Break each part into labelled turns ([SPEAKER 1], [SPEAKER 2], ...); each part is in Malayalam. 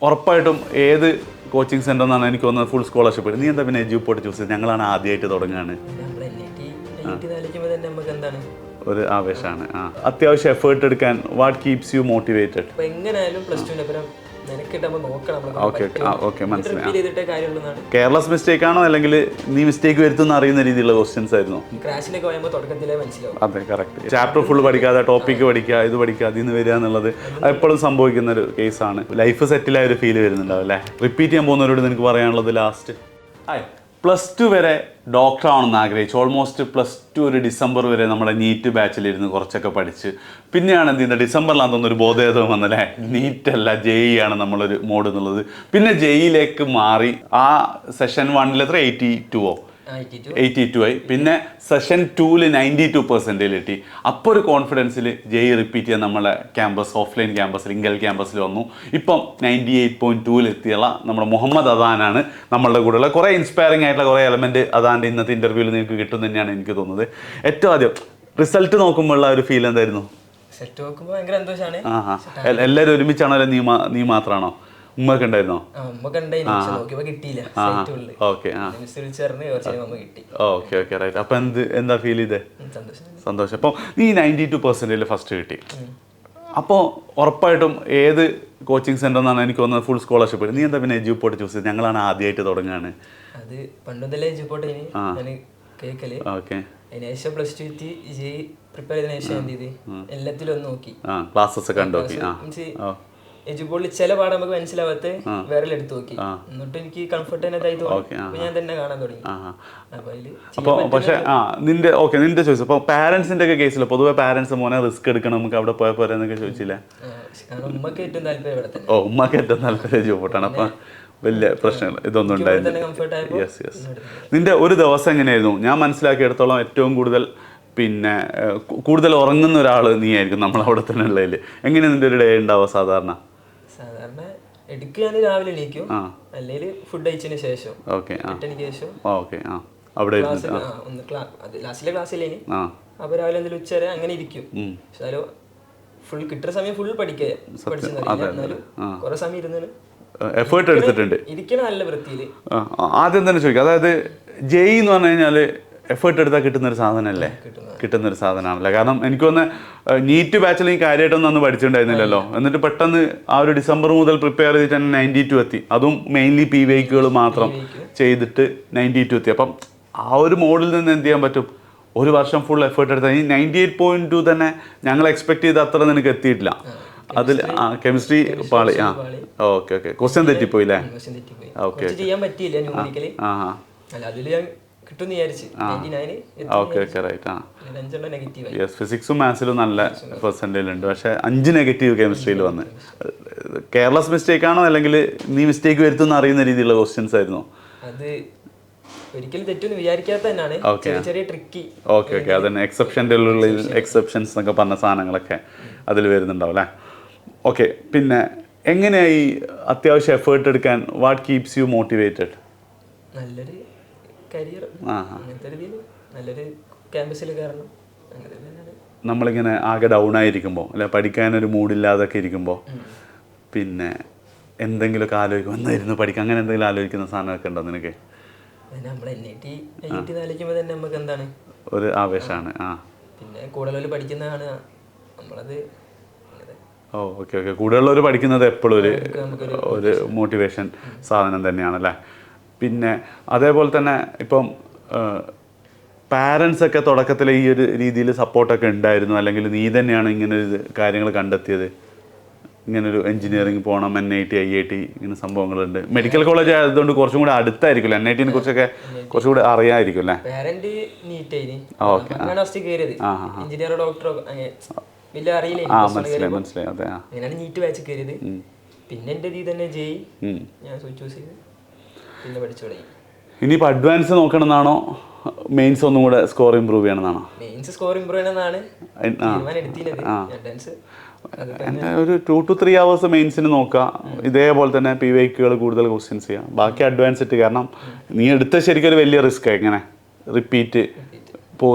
[SPEAKER 1] ഉറപ്പായിട്ടും ഏത് കോച്ചിങ് സെൻ്റർ എന്നാണ് എനിക്ക് തോന്നുന്നത് ഫുൾ സ്കോളർഷിപ്പ്. നീ എന്താ പിന്നെ എജ്യൂപോർട്ട് ചൂസ് ചെയ്ത്? ഞങ്ങളാണ് ആദ്യമായിട്ട് തുടങ്ങുകയാണ്. ഒരു ആവേശമാണ്. അത്യാവശ്യം എഫേർട്ട് എടുക്കാൻ വാട്ട് കീപ്സ് യു മോട്ടിവേറ്റഡ്?
[SPEAKER 2] എങ്ങനെയായാലും പ്ലസ് ടു
[SPEAKER 1] കെയർലെസ് മിസ്റ്റേക്ക് ആണോ അല്ലെങ്കിൽ നീ മിസ്റ്റേക്ക് വരുത്തുന്ന അറിയുന്ന രീതിയിലുള്ള ക്വസ്റ്റ്യൻസ് ആയിരുന്നു? അതെ, കറക്റ്റ്. ചാപ്റ്റർ ഫുൾ പഠിക്കാതെ ടോപ്പിക്ക് പഠിക്കുക, ഇത് പഠിക്കുക, അതിൽ നിന്ന് വരിക എന്നുള്ളത് എപ്പോഴും സംഭവിക്കുന്ന ഒരു കേസാണ്. ലൈഫ് സെറ്റിലായ ഒരു ഫീൽ വരുന്നുണ്ടാവും അല്ലേ? റിപ്പീറ്റ് ചെയ്യാൻ പോകുന്നവരോട് നിനക്ക് പറയാനുള്ളത് ലാസ്റ്റ്. പ്ലസ് ടു വരെ ഡോക്ടർ ആവണമെന്ന് ആഗ്രഹിച്ചു. ഓൾമോസ്റ്റ് പ്ലസ് ടു ഒരു ഡിസംബർ വരെ നമ്മുടെ നീറ്റ് ബാച്ചിലിരുന്ന് കുറച്ചൊക്കെ പഠിച്ച് പിന്നെയാണ് എന്ത് ചെയ്യുന്നത്, ഡിസംബറിലാണെന്ന് തോന്നുന്നു ഒരു ബോധേതം വന്നല്ലേ, നീറ്റല്ല JEE ആണ് നമ്മളൊരു മോഡ് എന്നുള്ളത്. പിന്നെ JEEയിലേക്ക് മാറി. ആ സെഷൻ 1 എത്ര 82 ആയി. പിന്നെ സെഷൻ 2 92% എത്തി. അപ്പോൾ ഒരു കോൺഫിഡൻസിൽ JEE റിപ്പീറ്റ് ചെയ്യാൻ നമ്മളെ ക്യാമ്പസ്, ഓഫ്ലൈൻ ക്യാമ്പസിൽ, ഇംഗൽ ക്യാമ്പസിൽ വന്നു. ഇപ്പം 98.2 എത്തിയുള്ള നമ്മുടെ മുഹമ്മദ് അദാനാണ് നമ്മളുടെ കൂടെയുള്ള. കുറേ ഇൻസ്പയറിംഗ് ആയിട്ടുള്ള കുറേ എലമെൻറ്റ് അദാൻ്റെ ഇന്നത്തെ ഇൻ്റർവ്യൂവിൽ നിങ്ങൾക്ക് കിട്ടും തന്നെയാണ് എനിക്ക് തോന്നുന്നത്. ഏറ്റവും ആദ്യം റിസൾട്ട് നോക്കുമ്പോഴുള്ള ഒരു ഫീൽ എന്തായിരുന്നു? എല്ലാവരും ഒരുമിച്ചാണോ അല്ലെ നീ മാത്രമാണോ? ഉമ്മക്ക് ഉണ്ടായിരുന്നോ? Okay right. അപ്പൊ എന്താ ഫീൽ ചെയ്തേ? സന്തോഷം. അപ്പോൾ നീ 92% ഫസ്റ്റ് കിട്ടി. അപ്പോൾ ഉറപ്പായിട്ടും ഏത് കോച്ചിങ് സെൻ്റർ എന്നാണ് എനിക്ക് തോന്നുന്നത് ഫുൾ സ്കോളർഷിപ്പ്. നീ എന്താ പിന്നെ എജ്യൂപോർട്ട് ചൂസ് ചെയ്ത്? ഞങ്ങളാണ് ആദ്യമായിട്ട് തുടങ്ങുകയാണ്.
[SPEAKER 2] അത് പണ്ടുതലേ എജ്യൂപോർട്ട് കേൾക്കല്.
[SPEAKER 1] ഓക്കെ.
[SPEAKER 2] അതിനുശേഷം പ്ലസ് ടു പ്രിപ്പയർ ചെയ്തതിനു ശേഷം എന്ത് ചെയ്ത് എല്ലാത്തിലും ഒന്ന് നോക്കി,
[SPEAKER 1] ക്ലാസ്സസ് കണ്ടു നോക്കി.
[SPEAKER 2] എജ്യൂപോർട്ടിൽ ചില പാഠം നമുക്ക് മനസ്സിലാവാത്ത വേറെ എടുത്ത് നോക്കി, എന്നിട്ട് എനിക്ക് കംഫർട്ട് തന്നെ തോന്നി. ഞാൻ തന്നെ കാണാൻ തുടങ്ങി.
[SPEAKER 1] അപ്പോൾ പക്ഷേ നിന്റെ ചോയ്സ്. അപ്പോൾ പാരന്റ്സിന്റെ ഒക്കെ കേസിൽ പൊതുവെ പാരന്റ്സ് മോനെ റിസ്ക് എടുക്കണം, നമുക്ക് അവിടെ പോയാൽ പോരാ എന്നൊക്കെ ചോദിച്ചില്ലേ?
[SPEAKER 2] ഉമ്മക്ക് ഏറ്റവും താല്പര്യം ഇവിടെ തന്നെ.
[SPEAKER 1] ഉമ്മക്ക് ഏറ്റവും താല്പര്യം എജ്യൂപോർട്ടാണ്. അപ്പം വലിയ പ്രശ്നങ്ങൾ ഇതൊന്നും ഉണ്ടായിരുന്നു. യെസ്. നിന്റെ ഒരു ദിവസം എങ്ങനെയായിരുന്നു? ഞാൻ മനസ്സിലാക്കിയെടുത്തോളം ഏറ്റവും കൂടുതൽ ഉറങ്ങുന്ന ഒരാൾ നീ ആയിരിക്കും നമ്മളവിടെ തന്നെ ഉള്ളതിൽ. എങ്ങനെയാണ് നിന്റെ ഒരു ഡേ ഉണ്ടാവുക സാധാരണ?
[SPEAKER 2] എടുക്കുകയാണ് രാവിലെ എണീക്കും, അല്ലെങ്കിൽ ഫുഡ് കഴിച്ചതിന് ശേഷം.
[SPEAKER 1] അവിടെ
[SPEAKER 2] ലാസ്റ്റിലെ ക്ലാസ്സിലേനി. അപ്പൊ രാവിലെ എന്തെങ്കിലും ഉച്ചവരെ അങ്ങനെ ഇരിക്കും. പക്ഷെ ഫുൾ കിട്ടുന്ന സമയം ഫുൾ പഠിക്കാനും കുറെ സമയം ഇരുന്ന്
[SPEAKER 1] എഫേർട്ട് എടുത്തിട്ടുണ്ട്.
[SPEAKER 2] ഇരിക്കണം നല്ല വൃത്തിയിൽ.
[SPEAKER 1] ആദ്യം തന്നെ ചോദിക്കാം, അതായത് JEE എന്ന് പറഞ്ഞു കഴിഞ്ഞാൽ എഫേർട്ട് എടുത്താൽ കിട്ടുന്നൊരു സാധനമല്ലേ? കിട്ടുന്നൊരു സാധനമാണല്ലേ? കാരണം എനിക്ക് തോന്നുന്നത് നീറ്റ് ബാച്ചിൽ ഈ കാര്യമായിട്ടൊന്നും അന്ന് പഠിച്ചിട്ടുണ്ടായിരുന്നില്ലല്ലോ. എന്നിട്ട് പെട്ടെന്ന് ആ ഒരു ഡിസംബർ മുതൽ പ്രിപ്പയർ ചെയ്തിട്ട് തന്നെ 92 എത്തി. അതും മെയിൻലി PVIQകൾ മാത്രം ചെയ്തിട്ട് 92 എത്തി. അപ്പം ആ ഒരു മോഡിൽ നിന്ന് എന്ത് ചെയ്യാൻ പറ്റും? ഒരു വർഷം ഫുൾ എഫേർട്ട് എടുത്താൽ ഈ 98.2 തന്നെ ഞങ്ങൾ എക്സ്പെക്ട് ചെയ്ത അത്ര നിനക്ക് എത്തിയിട്ടില്ല. അതിൽ കെമിസ്ട്രി പാളി. ഓക്കെ. ക്വസ്റ്റ്യൻ തെറ്റിപ്പോയില്ലേ? ഓക്കെ. ഫിസിക്സും മാത്സിലും നല്ല പെർസെൻറ്റേജ് ഉണ്ട്, പക്ഷേ 5 നെഗറ്റീവ് കെമിസ്ട്രിയിൽ വന്ന്. കെയർലെസ് മിസ്റ്റേക്ക് ആണോ അല്ലെങ്കിൽ നീ മിസ്റ്റേക്ക് വരുത്തുന്ന അറിയുന്ന രീതിയിലുള്ള ക്വസ്റ്റ്യൻസ് ആയിരുന്നോ?
[SPEAKER 2] ഒരിക്കലും തെറ്റൊന്നും വിചാരിക്കാത്ത തന്നെയാണ്. ചെറിയ ട്രിക്കി.
[SPEAKER 1] ഓക്കെ. അതന്നെ എക്സെപ്ഷൻ്റെ ഉള്ളിൽ എക്സെപ്ഷൻസ് എന്നൊക്കെ പറഞ്ഞ സാധനങ്ങളൊക്കെ അതിൽ വരുന്നുണ്ടാവും അല്ലേ? ഓക്കെ. പിന്നെ എങ്ങനെയായി അത്യാവശ്യം എഫേർട്ട് എടുക്കാൻ വാട്ട് കീപ്സ് യു മോട്ടിവേറ്റഡ്?
[SPEAKER 2] നല്ലൊരു കരിയർ, അങ്ങനത്തെ രീതിയിൽ നല്ലൊരു ക്യാമ്പസിൽ കയറണം.
[SPEAKER 1] നമ്മളിങ്ങനെ ആകെ ഡൗൺ ആയിരിക്കുമ്പോൾ അല്ലെ, പഠിക്കാനൊരു മൂഡില്ലാതൊക്കെ ഇരിക്കുമ്പോൾ പിന്നെ എന്തെങ്കിലുമൊക്കെ ആലോചിക്കും, എന്തായിരുന്നു പഠിക്കുക, അങ്ങനെ എന്തെങ്കിലും ആലോചിക്കുന്ന സാധനമൊക്കെ ഉണ്ടോ നിനക്ക്?
[SPEAKER 2] തന്നെ നമുക്ക് എന്താണ്
[SPEAKER 1] ഒരു ആവേശമാണ്.
[SPEAKER 2] പിന്നെ കൂടുതൽ പഠിക്കുന്നതാണ് നമ്മളത്.
[SPEAKER 1] ഓക്കെ. കൂടുതലുള്ളവർ പഠിക്കുന്നത് എപ്പോഴും ഒരു മോട്ടിവേഷൻ സാധനം തന്നെയാണല്ലേ? പിന്നെ അതേപോലെ തന്നെ ഇപ്പം പാരൻസൊക്കെ തുടക്കത്തിൽ ഈ ഒരു രീതിയിൽ സപ്പോർട്ടൊക്കെ ഉണ്ടായിരുന്നു, അല്ലെങ്കിൽ നീ തന്നെയാണ് ഇങ്ങനെ ഒരു കാര്യങ്ങൾ കണ്ടെത്തിയത്? ഇങ്ങനൊരു എഞ്ചിനീയറിംഗ് പോകണം, NIT IIT ഇങ്ങനെ സംഭവങ്ങളുണ്ട്. മെഡിക്കൽ കോളേജ് ആയതുകൊണ്ട് കുറച്ചും കൂടെ അടുത്തായിരിക്കും, NITനെ കുറിച്ചൊക്കെ കുറച്ചും കൂടെ അറിയാമായിരിക്കും അല്ലേ? മനസ്സിലായി. അതെ.
[SPEAKER 2] പിന്നെ എൻ്റെ തന്നെ JEE ഞാൻ ചൂസ് ചെയ്ത് പിന്നെ പഠിച്ചു തുടങ്ങി.
[SPEAKER 1] ഇനിയിപ്പോൾ അഡ്വാൻസ് നോക്കണമെന്നാണോ മെയിൻസ് ഒന്നും കൂടെ സ്കോർ ഇമ്പ്രൂവ് ചെയ്യണമെന്നാണോ?
[SPEAKER 2] മെയിൻസ് സ്കോർ ഇമ്പ്രൂവ് ചെയ്യണമെന്നാണ്
[SPEAKER 1] ഒരു 2 to 3 hours മെയിൻസിന് നോക്കുക. ഇതേപോലെ തന്നെ PVIQകൾ കൂടുതൽ ക്വസ്റ്റ്യൻസ് ചെയ്യാം, ബാക്കി അഡ്വാൻസ് ഇട്ട്. കാരണം നീ എടുത്ത ശരിക്കും ഒരു വലിയ റിസ്ക്. എങ്ങനെ റിപ്പീറ്റ്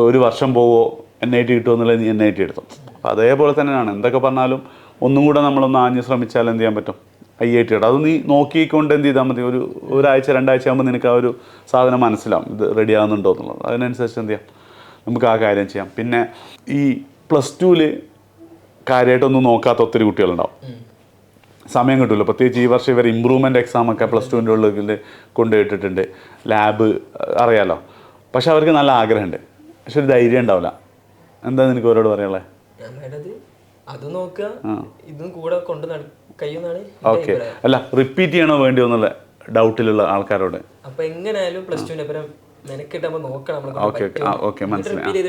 [SPEAKER 1] ഒരു വർഷം പോവോ NIT കിട്ടുമോ എന്നുള്ളത് നീ NIT എടുത്തു. അപ്പോൾ അതേപോലെ തന്നെയാണ്. എന്തൊക്കെ പറഞ്ഞാലും ഒന്നും കൂടെ നമ്മളൊന്ന് ആഞ്ഞ് ശ്രമിച്ചാൽ എന്ത് ചെയ്യാൻ പറ്റും? IIT അത് നീ നോക്കിക്കൊണ്ട് എന്ത് ചെയ്താൽ മതി, ഒരാഴ്ച 2 ആഴ്ച ആകുമ്പോൾ നിനക്ക് ആ ഒരു സാധനം മനസ്സിലാവും ഇത് റെഡി ആകുന്നുണ്ടോ എന്നുള്ളത്. അതിനനുസരിച്ച് എന്ത് ചെയ്യാം, നമുക്ക് ആ കാര്യം ചെയ്യാം. പിന്നെ ഈ +2 കാര്യമായിട്ടൊന്നും നോക്കാത്ത ഒത്തിരി കുട്ടികളുണ്ടാവും, സമയം കിട്ടില്ല. പ്രത്യേകിച്ച് ഈ വർഷം ഇവർ ഇമ്പ്രൂവ്മെൻറ്റ് എക്സാമൊക്കെ +2ൻ്റെ ഉള്ളിൽ കൊണ്ടുപോയിട്ടിട്ടുണ്ട്, ലാബ് അറിയാലോ. പക്ഷെ അവർക്ക് നല്ല ആഗ്രഹമുണ്ട്, പക്ഷെ ഒരു ധൈര്യം ഉണ്ടാവില്ല. എന്താ നിനക്ക് അവരോട് പറയാനുള്ളത്?
[SPEAKER 2] അത് നോക്കുക, ഇതും കൂടെ കൊണ്ട് കഴിയുന്നതാണ്.
[SPEAKER 1] ഓക്കെ, അല്ല റിപ്പീറ്റ് ചെയ്യണോ വേണ്ടിയോ എന്നുള്ള ഡൗട്ടിലുള്ള ആൾക്കാരോട്
[SPEAKER 2] അപ്പൊ എങ്ങനെയായാലും +2ൻ്റെ അപ്പുറം മെനക്കെട്ടാകുമ്പോൾ നോക്കണം.
[SPEAKER 1] ഓക്കെ മനസ്സിലായി.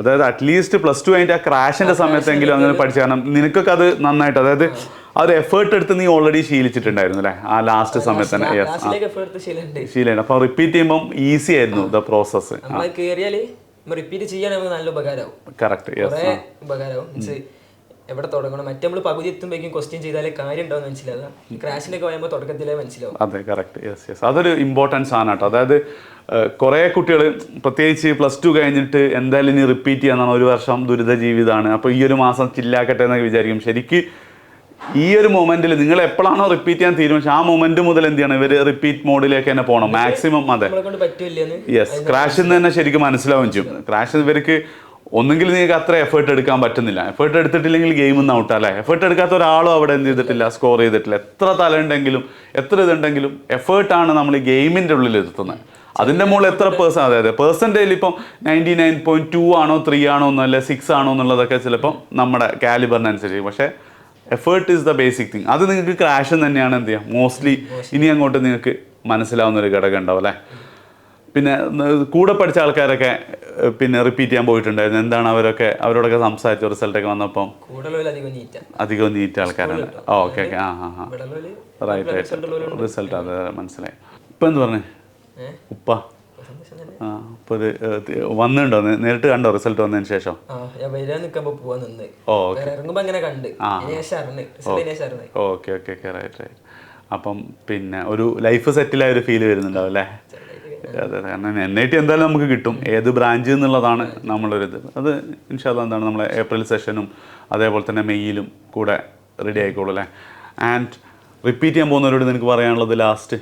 [SPEAKER 1] അതായത് അറ്റ്ലീസ്റ്റ് +2 കഴിഞ്ഞിട്ട് ആ ക്രാഷിന്റെ സമയത്തെങ്കിലും അങ്ങനെ പഠിച്ചു. കാരണം നിനക്കൊക്കെ അത് നന്നായിട്ട്, അതായത് ആ ഒരു എഫേർട്ട് എടുത്ത് നീ ഓൾറെഡി ശീലിച്ചിട്ടുണ്ടായിരുന്നു അല്ലേ ആ ലാസ്റ്റ് സമയത്ത് തന്നെ. ശീലമുണ്ട്. അപ്പോൾ റിപ്പീറ്റ് ചെയ്യുമ്പോൾ ഈസി ആയിരുന്നു ദ പ്രോസസ്സ്.
[SPEAKER 2] റിപ്പീറ്റ് ചെയ്യാൻ നല്ല ഉപകാരമാവും.
[SPEAKER 1] കറക്റ്റ്,
[SPEAKER 2] ഉപകാരമാവും. മീൻസ് എവിടെ തുടങ്ങണം, മറ്റേ നമ്മൾ പകുതി എത്തുമ്പോഴേക്കും ക്വസ്റ്റ്യൻ ചെയ്താലേ കാര്യം ഉണ്ടാവും മനസ്സിലാവുക. ക്രാഷിലൊക്കെ പറയുമ്പോൾ തുടക്കത്തിലേ മനസ്സിലാവും.
[SPEAKER 1] അതെ കറക്റ്റ്, യെസ്. അതൊരു ഇമ്പോർട്ടൻസ് ആണ് കേട്ടോ. അതായത് കുറേ കുട്ടികൾ പ്രത്യേകിച്ച് +2 കഴിഞ്ഞിട്ട് എന്തായാലും ഇനി റിപ്പീറ്റ് ചെയ്യാന്നാണ്, ഒരു വർഷം ദുരിത ജീവിതമാണ്, അപ്പോൾ ഈ ഒരു മാസം ചില്ലാക്കട്ടെ എന്നൊക്കെ വിചാരിക്കും. ശരിക്ക് ഈ ഒരു മൊമെന്റിൽ നിങ്ങൾ എപ്പോഴാണോ റിപ്പീറ്റ് ചെയ്യാൻ തീരുമാനിച്ചു ആ മൊമെന്റ് മുതൽ എന്ത് ചെയ്യണം, ഇവർ റിപ്പീറ്റ് മോഡിലേക്ക് തന്നെ പോകണം മാക്സിമം. അതെ, യെസ്. ക്രാഷിൽ നിന്ന് തന്നെ ശരിക്കും മനസ്സിലാവും ചെയ്യും. ക്രാഷ് ഇവർക്ക് ഒന്നെങ്കിൽ നിങ്ങൾക്ക് അത്ര എഫേർട്ട് എടുക്കാൻ പറ്റുന്നില്ല, എഫേർട്ട് എടുത്തിട്ടില്ലെങ്കിൽ ഗെയിം ഒന്ന് ഔട്ട് അല്ലേ. എഫേർട്ട് എടുക്കാത്ത ഒരാളും അവിടെ എന്ത് ചെയ്തിട്ടില്ല, സ്കോർ ചെയ്തിട്ടില്ല. എത്ര തലമുണ്ടെങ്കിലും എത്ര ഇതുണ്ടെങ്കിലും എഫേർട്ടാണ് നമ്മൾ ഈ ഗെയിമിൻ്റെ ഉള്ളിൽ എത്തുന്നത്. അതിൻ്റെ മുകളിൽ എത്ര പേഴ്സൻറ്റേജിൽ ഇപ്പം 99.2 ആണോ 3 ആണോ എന്നല്ല 6 ആണോ എന്നുള്ളതൊക്കെ ചിലപ്പം നമ്മുടെ കാലിബറിനനുസരിച്ച്. പക്ഷേ effort is the basic thing. അത് നിങ്ങൾക്ക് ക്രാഷ് തന്നെയാണ് എന്ത് ചെയ്യുക മോസ്റ്റ്ലി ഇനി അങ്ങോട്ട് നിങ്ങൾക്ക് മനസ്സിലാവുന്ന ഒരു ഘടകം ഉണ്ടാവും അല്ലേ. പിന്നെ കൂടെ പഠിച്ച ആൾക്കാരൊക്കെ പിന്നെ റിപ്പീറ്റ് ചെയ്യാൻ പോയിട്ടുണ്ടായിരുന്നു. എന്താണ് അവരോടൊക്കെ സംസാരിച്ച റിസൾട്ടൊക്കെ വന്നപ്പം? അധികം നീറ്റ് ആൾക്കാരാണ്. Okay okay, right. റിസൾട്ട് അതെ മനസ്സിലായി. ഇപ്പം എന്ത് പറഞ്ഞു ഉപ്പ? ഇപ്പോൾ ഇത് വന്നിട്ടുണ്ടോ, നേരിട്ട് കണ്ടോ റിസൾട്ട് വന്നതിന് ശേഷം? Okay okay okay, right. അപ്പം പിന്നെ ഒരു ലൈഫ് സെറ്റിലായ ഒരു ഫീൽ വരുന്നുണ്ടാവും അല്ലേ? അതെ, കാരണം NIT എന്തായാലും നമുക്ക് കിട്ടും. ഏത് ബ്രാഞ്ച് എന്നുള്ളതാണ് നമ്മളൊരിത്. അത് ഇൻഷാ അല്ലാഹ് എന്താണ് നമ്മളെ ഏപ്രിൽ സെഷനും അതേപോലെ തന്നെ മെയ്യിലും കൂടെ റെഡി ആയിക്കോളൂ അല്ലേ. ആൻഡ് റിപ്പീറ്റ് ചെയ്യാൻ പോകുന്നവരോട് നിനക്ക് പറയാനുള്ളത്, ലാസ്റ്റ്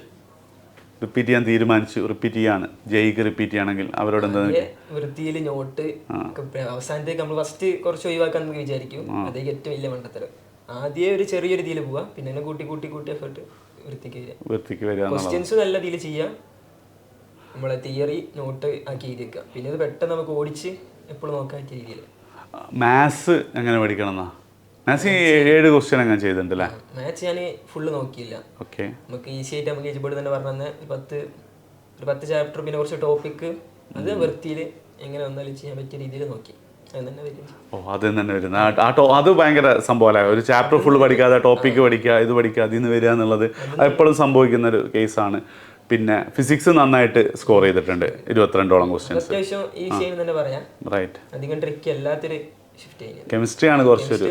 [SPEAKER 1] റിപ്പീറ്റ് ചെയ്യാൻ തീരുമാനിച്ചു, റിപ്പീറ്റ് ചെയ്യാണ്, ജയിക്ക് റിപ്പീറ്റ് ചെയ്യണമെങ്കിൽ അവരോട് എന്താ?
[SPEAKER 2] വൃത്തിയിൽ നോട്ട് അവസാനത്തേക്ക് നമ്മൾ ഫസ്റ്റ് കുറച്ച് ഒഴിവാക്കാൻ നമുക്ക് വിചാരിക്കും, അതേക്ക് ഏറ്റവും വലിയ മണ്ടത്തരം. ആദ്യം ഒരു ചെറിയൊരു ഇതിൽ പോവാ, പിന്നെ കൂട്ടി എഫേർട്ട് വൃത്തിക്ക് വരിക. ക്വസ്റ്റ്യൻസ് നല്ല ഇതിൽ ചെയ്യാം, നമ്മളെ തിയറി നോട്ട് ആക്കി എഴുതിക്കുക, പിന്നെ ഇത് പെട്ടെന്ന് നമുക്ക് ഓടിച്ച് എപ്പോഴും നോക്കാൻ പറ്റിയ രീതിയിൽ.
[SPEAKER 1] മാത്സ് എങ്ങനെ പഠിക്കണം എന്നാ? മാത്സ് 7 ക്വസ്റ്റ്യൻ അങ്ങനെ ചെയ്തിട്ടുണ്ടല്ലേ?
[SPEAKER 2] മാത്സ് ഞാൻ ഫുള്ള് നോക്കിയില്ല. ഓക്കെ, നമുക്ക് ഈസി ആയിട്ട് നമുക്ക് എജിബോർഡ് തന്നെ പറഞ്ഞു തന്നെ ഒരു 10 ചാപ്റ്റർ പിന്നെ കുറച്ച് ടോപ്പിക്ക്, അത് വൃത്തിയിൽ എങ്ങനെ വന്നാലും ചെയ്യാൻ പറ്റിയ രീതിയിൽ നോക്കി.
[SPEAKER 1] അത് തന്നെ വരുന്നത് അത് ഭയങ്കര സംഭവമല്ലേ. ഒരു ചാപ്റ്റർ ഫുള്ള് പഠിക്കാതെ ടോപ്പിക്ക് പഠിക്കുക, ഇത് പഠിക്കുക, അതിൽ നിന്ന് വരിക എന്നുള്ളത് എപ്പോഴും സംഭവിക്കുന്ന ഒരു കേസാണ്. പിന്നെ ഫിസിക്സ് നന്നായിട്ട് സ്കോർ ചെയ്തിട്ടുണ്ട്, 22ഓളം ക്വസ്റ്റ്യൻസ്. റൈറ്റ്. കെമിസ്ട്രിയാണ് കുറച്ചൊരു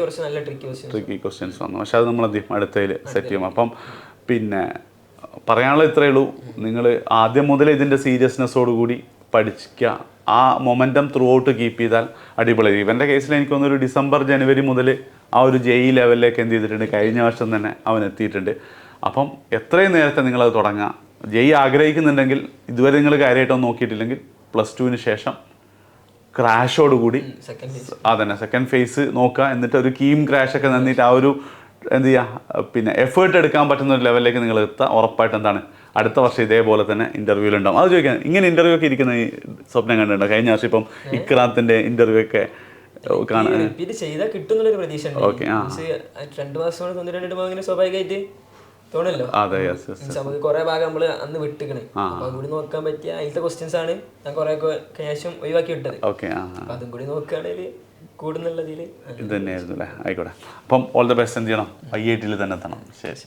[SPEAKER 1] ട്രിക്കി ക്വസ്റ്റ്യൻസ് വന്നു, പക്ഷെ അത് നമ്മൾ അടുത്തതിൽ സെറ്റ് ചെയ്യും. അപ്പം പിന്നെ പറയാനുള്ള ഇത്രയേ ഉള്ളൂ, നിങ്ങൾ ആദ്യം മുതൽ ഇതിൻ്റെ സീരിയസ്നെസ്സോടുകൂടി പഠിക്കുക. ആ മൊമെൻറ്റം ത്രൂ ഔട്ട് കീപ്പ് ചെയ്താൽ അടിപൊളി. ഇവൻ്റെ കേസിൽ എനിക്ക് തോന്നുന്നു ഒരു ഡിസംബർ ജനുവരി മുതൽ ആ ഒരു JEE ലെവലിലേക്ക് എന്ത് ചെയ്തിട്ടുണ്ട്, കഴിഞ്ഞ വർഷം തന്നെ അവൻ എത്തിയിട്ടുണ്ട്. അപ്പം എത്രയും നേരത്തെ നിങ്ങളത് തുടങ്ങുക. JEE ആഗ്രഹിക്കുന്നുണ്ടെങ്കിൽ, ഇതുവരെ നിങ്ങൾ കാര്യമായിട്ടൊന്നും നോക്കിയിട്ടില്ലെങ്കിൽ +2 ശേഷം ക്രാഷോടുകൂടി അതന്നെ സെക്കൻഡ് ഫേസ് നോക്കുക. എന്നിട്ട് ഒരു കീം ക്രാഷൊക്കെ നന്നിട്ട് ആ ഒരു എന്ത് ചെയ്യുക, പിന്നെ എഫേർട്ട് എടുക്കാൻ പറ്റുന്ന ഒരു ലെവലിലേക്ക് നിങ്ങൾ എത്തുക. ഉറപ്പായിട്ട് എന്താണ് അടുത്ത വർഷം ഇതേപോലെ തന്നെ ഇൻ്റർവ്യൂലുണ്ടാവും. അത് ചോദിക്കാൻ, ഇങ്ങനെ ഇൻ്റർവ്യൂ ഒക്കെ ഇരിക്കുന്ന ഈ സ്വപ്നം കണ്ടിട്ടുണ്ടോ? കഴിഞ്ഞ വർഷം ഇപ്പം ഇക്രാത്തിൻ്റെ ഇൻ്റർവ്യൂ ഒക്കെ കാണാൻ ഓക്കെ.
[SPEAKER 2] സ്വാഭാവികമായിട്ട് തോന്നല്ലോ. അതെ, നമുക്ക് കുറെ ഭാഗം നമ്മള് അന്ന് വിട്ടിക്കണേ, കൂടി നോക്കാൻ പറ്റിയ അതിലത്തെ ക്വസ്റ്റ്യൻസ് ആണ് ഞാൻ കുറെ ശേഷം ഒഴിവാക്കി വിട്ടത്. അതും കൂടി നോക്കുകയാണെങ്കിൽ കൂടുന്നുള്ളതിൽ
[SPEAKER 1] ഇത് തന്നെയായിരുന്നു അല്ലേ. ആയിക്കോട്ടെ. അപ്പം ഓൾ ദ ബെസ്റ്റ്. എന്ത് ചെയ്യണം, IIT തന്നെ എത്തണം. ശരി.